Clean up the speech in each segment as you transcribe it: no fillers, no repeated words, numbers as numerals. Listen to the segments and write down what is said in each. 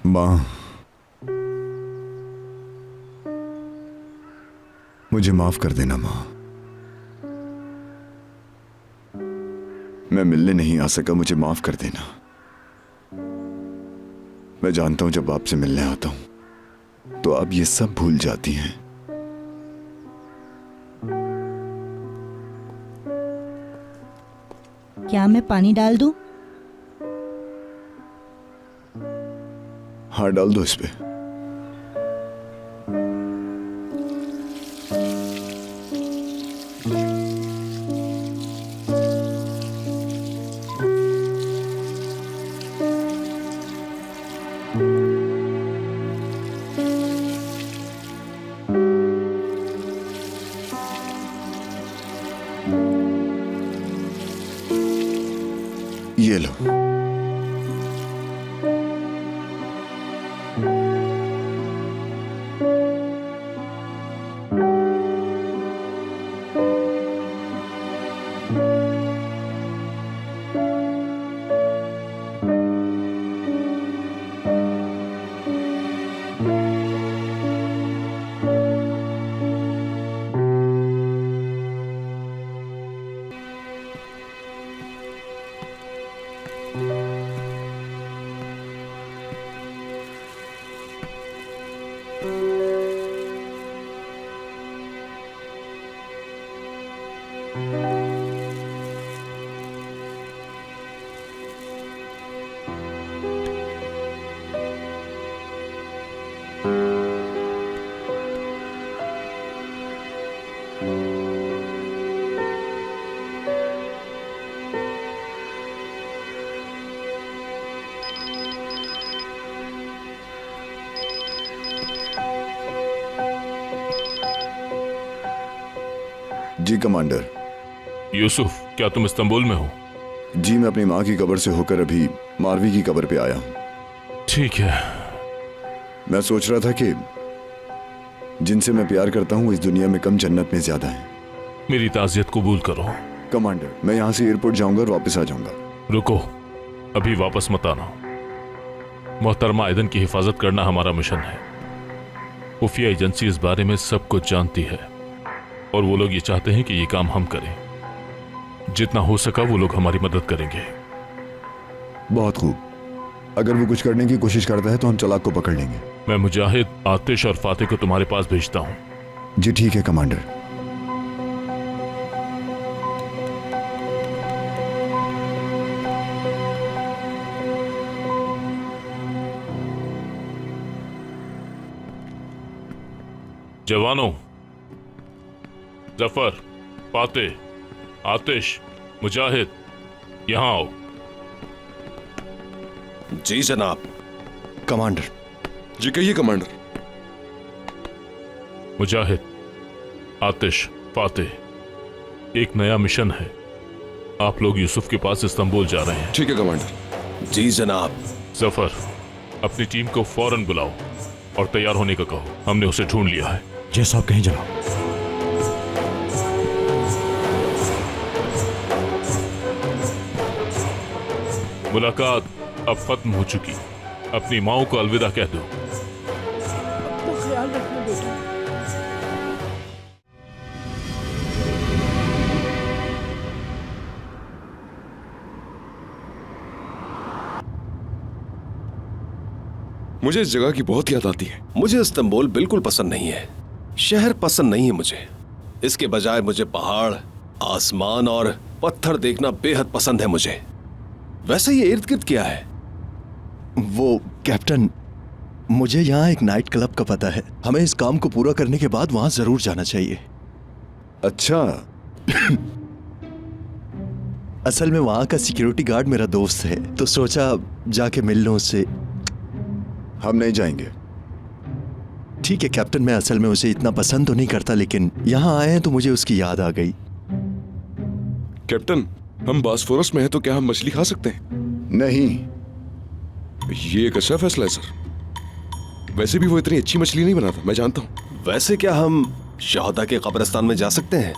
माँ, मुझे माफ कर देना माँ। मैं मिलने नहीं आ सका, मुझे माफ कर देना। मैं जानता हूं जब आपसे मिलने आता हूं तो आप ये सब भूल जाती हैं। क्या मैं पानी डाल दूं? हाँ, डाल दो इस पे। ये लो। जी कमांडर। यूसुफ, क्या तुम इस्तांबुल में हो? जी, मैं अपनी माँ की कब्र से होकर अभी मारवी की कब्र पे आया हूँ। ठीक है। मैं सोच रहा था कि जिनसे मैं प्यार करता हूँ इस दुनिया में कम जन्नत में ज्यादा है। मेरी ताज़ियत कबूल करो। कमांडर, मैं यहाँ से एयरपोर्ट जाऊंगा और वापस आ जाऊंगा। रुको, अभी वापस मत आना। मोहतरमा आयदन की हिफाजत करना हमारा मिशन है। खुफिया एजेंसी इस बारे में सब कुछ जानती है और वो लोग ये चाहते हैं कि ये काम हम करें। जितना हो सका वो लोग हमारी मदद करेंगे। बहुत खूब। अगर वो कुछ करने की कोशिश करता है तो हम चालाक को पकड़ लेंगे। मैं मुजाहिद, आतिश और फातिह को तुम्हारे पास भेजता हूँ। जी ठीक है कमांडर। जवानों, जफर, फातिह, आतिश, मुजाहिद, यहां आओ। जी जनाब। कमांडर। जी कहिए कमांडर। मुजाहिद, आतिश, फातिह, एक नया मिशन है। आप लोग यूसुफ के पास इस्तांबुल जा रहे हैं। ठीक है कमांडर। जी जनाब। जफर, अपनी टीम को फौरन बुलाओ और तैयार होने का कहो। हमने उसे ढूंढ लिया है। जैसा आप कहीं जनाब। मुलाकात अब खत्म हो चुकी। अपनी माओ को अलविदा कह दो। अपना ख्याल रखना बेटा। मुझे इस जगह की बहुत याद आती है। मुझे इस्तांबुल बिल्कुल पसंद नहीं है। शहर पसंद नहीं है मुझे। इसके बजाय मुझे पहाड़, आसमान और पत्थर देखना बेहद पसंद है मुझे। वैसे ये इर्द गिर्द क्या है? वो कैप्टन, मुझे यहाँ एक नाइट क्लब का पता है। हमें इस काम को पूरा करने के बाद वहां जरूर जाना चाहिए। अच्छा। असल में वहां का सिक्योरिटी गार्ड मेरा दोस्त है, तो सोचा जाके मिल लूं उससे। हम नहीं जाएंगे। ठीक है कैप्टन, मैं असल में उसे इतना पसंद तो नहीं करता, लेकिन यहाँ आए हैं तो मुझे उसकी याद आ गई। कैप्टन, हम बास्फोरस में हैं तो क्या हम मछली खा सकते हैं? नहीं। ये एक अच्छा फैसला है सर। वैसे भी वो इतनी अच्छी मछली नहीं बनाता, मैं जानता हूँ। वैसे क्या हम शहदा के कब्रिस्तान में जा सकते हैं?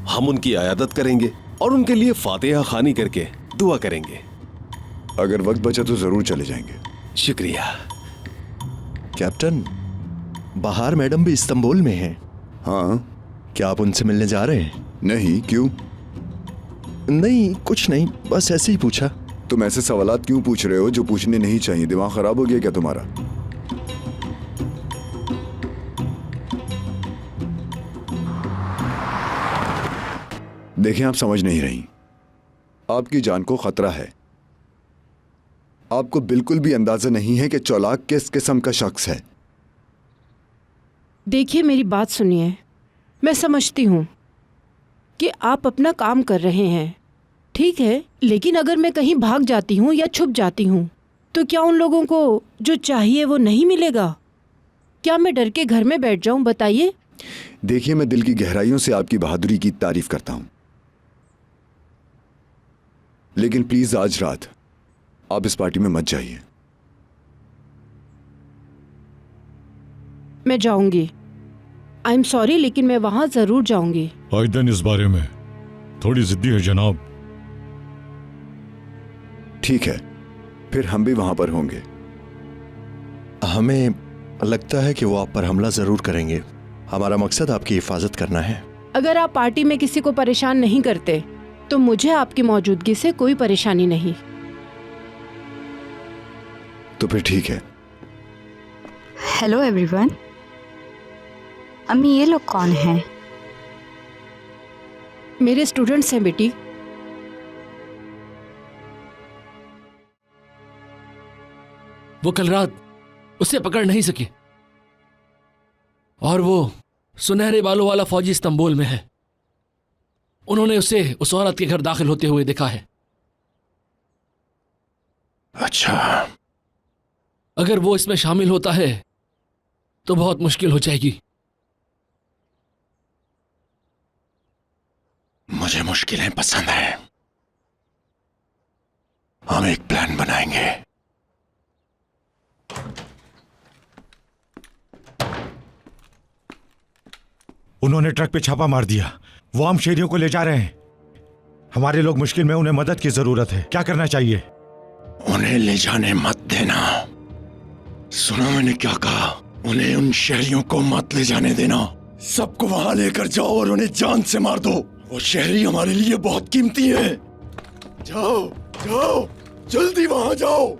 हम उनकी अयादत करेंगे और उनके लिए फातिहा खानी करके दुआ करेंगे। अगर वक्त बचा तो जरूर चले जाएंगे। शुक्रिया। कैप्टन, बहार मैडम भी इस्तांबुल में हैं। हाँ। क्या आप उनसे मिलने जा रहे हैं? नहीं, क्यों? नहीं, कुछ नहीं, बस ऐसे ही पूछा। तुम ऐसे सवालात क्यों पूछ रहे हो जो पूछने नहीं चाहिए? दिमाग खराब हो गया क्या तुम्हारा? देखें, आप समझ नहीं रही। आपकी जान को खतरा है। आपको बिल्कुल भी अंदाजा नहीं है कि चौलाक किस किस्म का शख्स है। देखिए, मेरी बात सुनिए। मैं समझती हूँ कि आप अपना काम कर रहे हैं, ठीक है, लेकिन अगर मैं कहीं भाग जाती हूँ या छुप जाती हूँ तो क्या उन लोगों को जो चाहिए वो नहीं मिलेगा? क्या मैं डर के घर में बैठ जाऊँ? बताइए। देखिए, मैं दिल की गहराइयों से आपकी बहादुरी की तारीफ करता हूं, लेकिन प्लीज आज रात आप इस पार्टी में मत जाइए। मैं जाऊंगी। आई एम सॉरी, लेकिन मैं वहां जरूर जाऊंगी। आयदन इस बारे में थोड़ी जिद्दी है जनाब। ठीक है, फिर हम भी वहां पर होंगे। हमें लगता है कि वो आप पर हमला जरूर करेंगे। हमारा मकसद आपकी हिफाजत करना है। अगर आप पार्टी में किसी को परेशान नहीं करते तो मुझे आपकी मौजूदगी से कोई परेशानी नहीं। तो फिर ठीक है। Hello everyone. अम्मी, ये लोग कौन हैं? मेरे स्टूडेंट्स हैं बेटी। वो कल रात उसे पकड़ नहीं सकी और वो सुनहरे बालों वाला फौजी इस्तांबुल में है। उन्होंने उसे उस औरत के घर दाखिल होते हुए देखा है। अच्छा, अगर वो इसमें शामिल होता है तो बहुत मुश्किल हो जाएगी। मुझे मुश्किलें पसंद हैं। हम एक प्लान बनाएंगे। उन्होंने ट्रक पे छापा मार दिया। वो हम शेरियों को ले जा रहे हैं। हमारे लोग मुश्किल में, उन्हें मदद की जरूरत है। क्या करना चाहिए? उन्हें ले जाने मत देना। सुना मैंने क्या कहा? उन्हें उन शहरियों को मत ले जाने देना। सबको वहां लेकर जाओ और उन्हें जान से मार दो। वो शहरी हमारे लिए बहुत कीमती हैं। जाओ जाओ, जल्दी वहां जाओ।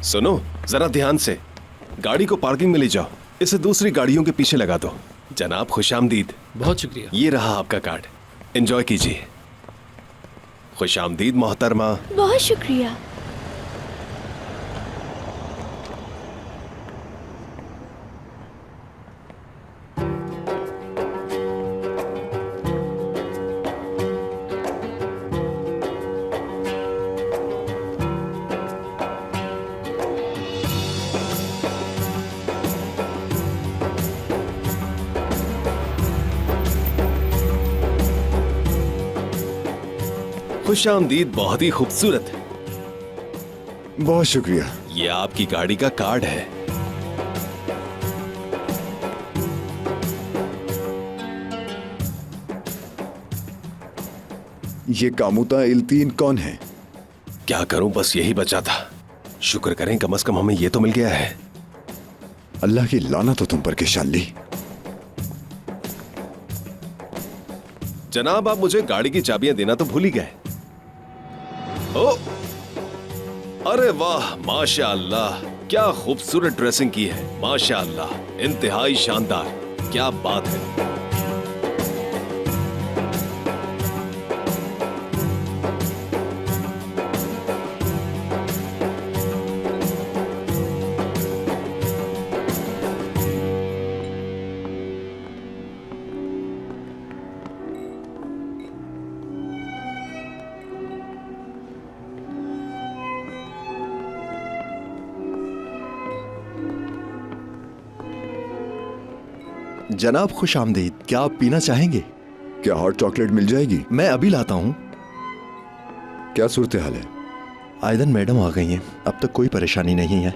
सुनो, जरा ध्यान से। गाड़ी को पार्किंग में ले जाओ। इसे दूसरी गाड़ियों के पीछे लगा दो। जनाब खुशामदीद। बहुत शुक्रिया। ये रहा आपका कार्ड, एंजॉय कीजिए। खुशामदीद मोहतरमा। बहुत शुक्रिया। खुशामदीद, बहुत ही खूबसूरत। बहुत शुक्रिया। ये आपकी गाड़ी का कार्ड है। ये कामुता इल्तीन कौन है? क्या करूं, बस यही बचा था। शुक्र करें कम से कम हमें ये तो मिल गया है। अल्लाह की लानत हो तुम पर के शाली। जनाब, आप मुझे गाड़ी की चाबियां देना तो भूल ही गए। ओ, अरे वाह, माशाअल्लाह, क्या खूबसूरत ड्रेसिंग की है। माशाअल्लाह, इंतहाई शानदार, क्या बात है। जनाब खुश आमदीद, क्या आप पीना चाहेंगे? क्या हॉट चॉकलेट मिल जाएगी? मैं अभी लाता हूँ। क्या सूरत हाल है? आयदन मैडम आ गई हैं, अब तक कोई परेशानी नहीं है।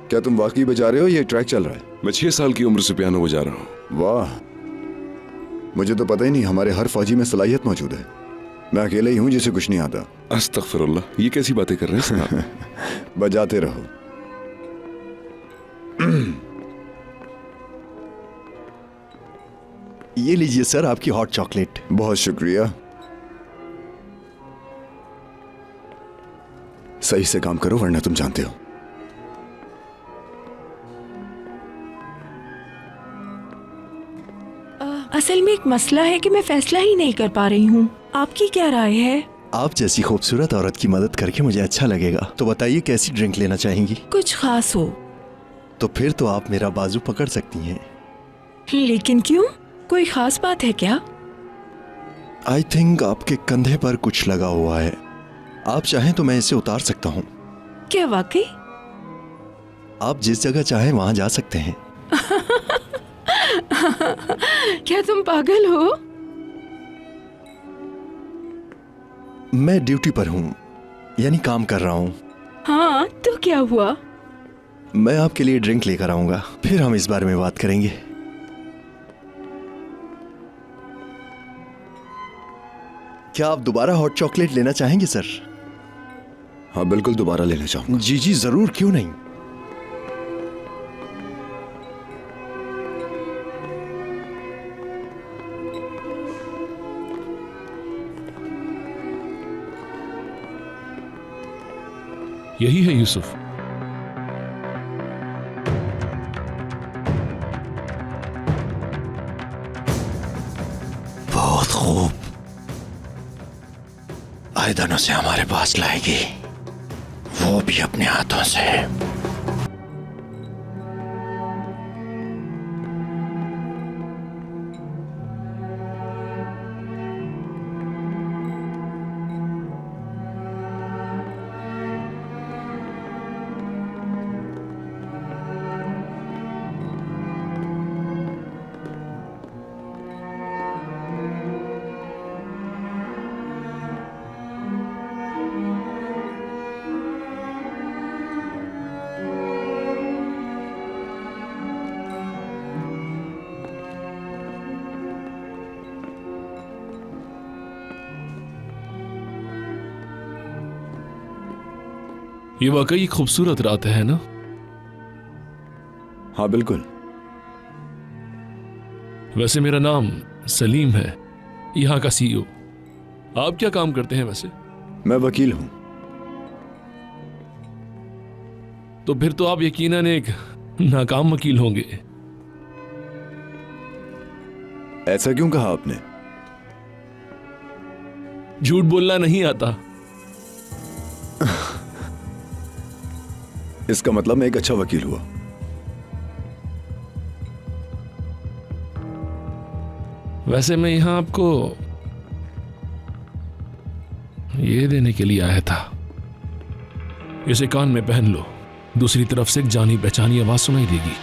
क्या तुम वाकई बजा रहे हो? ये ट्रैक चल रहा है? मैं 6 साल की उम्र से पियानो बजा रहा हूँ। वाह, मुझे तो पता ही नहीं हमारे हर फौजी में सलाहियत मौजूद है। मैं अकेले ही हूं जिसे कुछ नहीं आता। अस्तगफिरुल्लाह, ये कैसी बातें कर रहे हैं आप? बजाते रहो। ये लीजिए सर, आपकी हॉट चॉकलेट। बहुत शुक्रिया। सही से काम करो वरना तुम जानते हो। असल में एक मसला है कि मैं फैसला ही नहीं कर पा रही हूँ। आपकी क्या राय है? आप जैसी खूबसूरत औरत की मदद करके मुझे अच्छा लगेगा। तो बताइए कैसी ड्रिंक लेना चाहेंगी? कुछ खास हो। तो फिर तो आप मेरा बाजू पकड़ सकती हैं। लेकिन क्यों? कोई खास बात है क्या? आई थिंक आपके कंधे पर कुछ लगा हुआ है। आप चाहें तो मैं इसे उतार सकता हूँ। क्या वाकई? आप जिस जगह चाहें वहां जा सकते हैं। क्या तुम पागल हो? मैं ड्यूटी पर हूँ, यानी काम कर रहा हूँ। हाँ, तो क्या हुआ? मैं आपके लिए ड्रिंक लेकर आऊंगा, फिर हम इस बारे में बात करेंगे। क्या आप दोबारा हॉट चॉकलेट लेना चाहेंगे सर? हाँ बिल्कुल, दोबारा लेना चाहूंगा। जी जी जरूर, क्यों नहीं। यही है यूसुफ। बहुत खूब, आयदन उसे हमारे पास लाएगी, वो भी अपने हाथों से। ये वाकई खूबसूरत रात है ना? हाँ बिल्कुल। वैसे मेरा नाम सलीम है, यहाँ का सीईओ। आप क्या काम करते हैं वैसे? मैं वकील हूं। तो फिर तो आप यकीनन एक नाकाम वकील होंगे। ऐसा क्यों कहा आपने? झूठ बोलना नहीं आता। इसका मतलब मैं एक अच्छा वकील हुआ। वैसे मैं यहां आपको ये देने के लिए आया था। इसे कान में पहन लो, दूसरी तरफ से एक जानी पहचानी आवाज सुनाई देगी।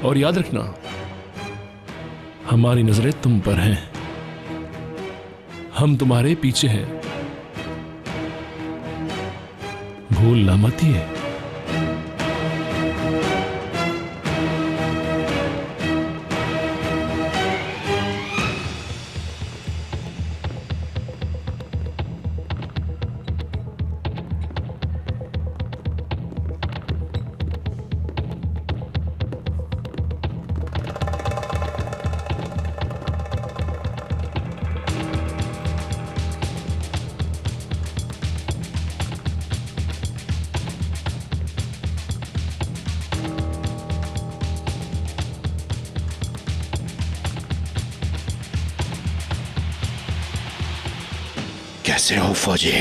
और याद रखना, हमारी नजरें तुम पर हैं, हम तुम्हारे पीछे हैं, भूलना मत ये। कैसे हो फौजी?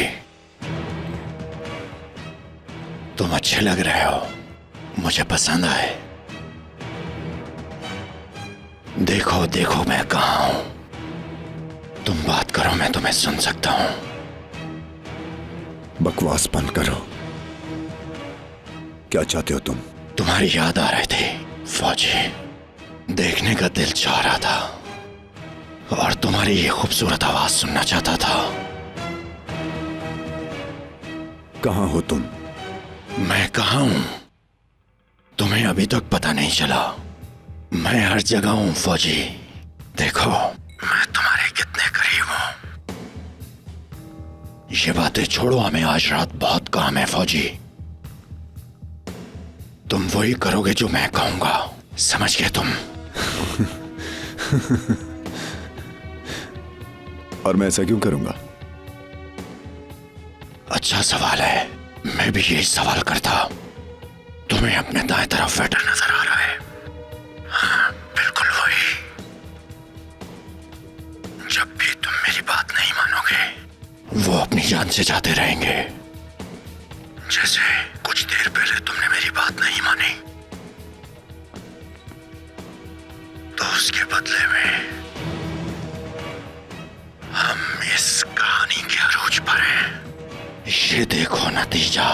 तुम अच्छे लग रहे हो, मुझे पसंद आए। देखो देखो मैं कहाँ हूं। तुम बात करो, मैं तुम्हें सुन सकता हूं। बकवास बंद करो। क्या चाहते हो तुम? तुम्हारी याद आ रही थी फौजी, देखने का दिल चाह रहा था और तुम्हारी ये खूबसूरत आवाज सुनना चाहता था। कहाँ हो तुम? मैं कहाँ हूं तुम्हें अभी तक पता नहीं चला? मैं हर जगह हूं फौजी। देखो मैं तुम्हारे कितने करीब हूं। ये बातें छोड़ो, हमें आज रात बहुत काम है फौजी। तुम वही करोगे जो मैं कहूंगा, समझ गए तुम? और मैं ऐसा क्यों करूंगा? अच्छा सवाल है, मैं भी यही सवाल करता। तुम्हें अपने दाएं तरफ वेटर नजर आ रहा है? हाँ बिल्कुल वही। जब भी तुम मेरी बात नहीं मानोगे वो अपनी जान से जाते रहेंगे। जैसे कुछ देर पहले तुमने मेरी बात नहीं मानी, तो उसके बदले में हम इस कहानी के अरूज पर हैं। ये देखो नतीजा,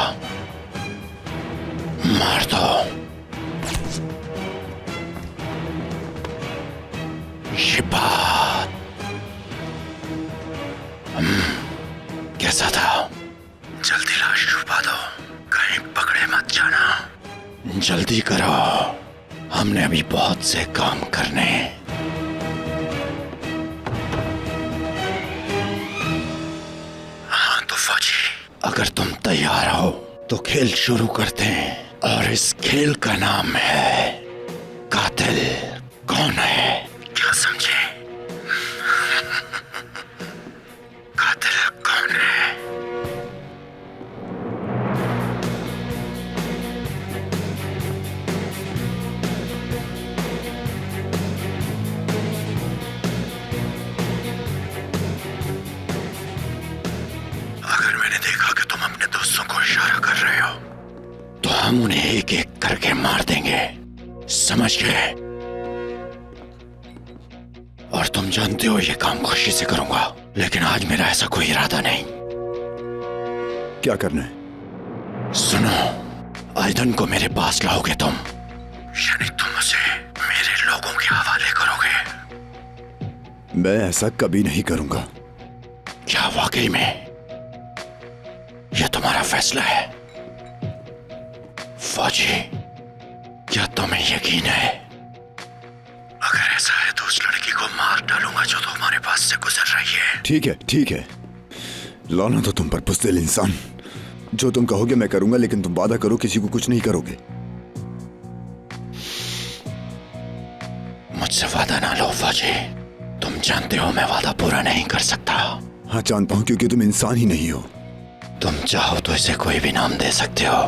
मार दो। ये बात कैसा था? जल्दी लाश छुपा दो, कहीं पकड़े मत जाना। जल्दी करो, हमने अभी बहुत से काम करने हैं। हाँ तो फौजी, अगर तुम तैयार हो तो खेल शुरू करते हैं। और इस खेल का नाम है कातिल कौन है। क्या समझे? कातिल कौन है? अगर मैंने देखा कि तुम अपने दोस्तों को इशारा कर रहे हो तो हम उन्हें एक एक करके मार देंगे, समझ गए? और तुम जानते हो ये काम खुशी से करूंगा, लेकिन आज मेरा ऐसा कोई इरादा नहीं। क्या करना है? सुनो, आयदन को मेरे पास लाओगे तुम, यानी तुम उसे मेरे लोगों के हवाले करोगे। मैं ऐसा कभी नहीं करूंगा। क्या वाकई में यह तुम्हारा फैसला है? फौजी, क्या तुम्हें यकीन है? अगर ऐसा है तो उस लड़की को मार डालूंगा जो तुम्हारे पास से गुजर रही है। ठीक है ठीक है, लाना तो तुम पर बुज़दिल इंसान। जो तुम कहोगे मैं करूंगा, लेकिन तुम वादा करो किसी को कुछ नहीं करोगे। मुझसे वादा ना लो फौजी, तुम जानते हो मैं वादा पूरा नहीं कर सकता। हाँ जानता हूं, क्योंकि तुम इंसान ही नहीं हो। तुम चाहो तो इसे कोई भी नाम दे सकते हो।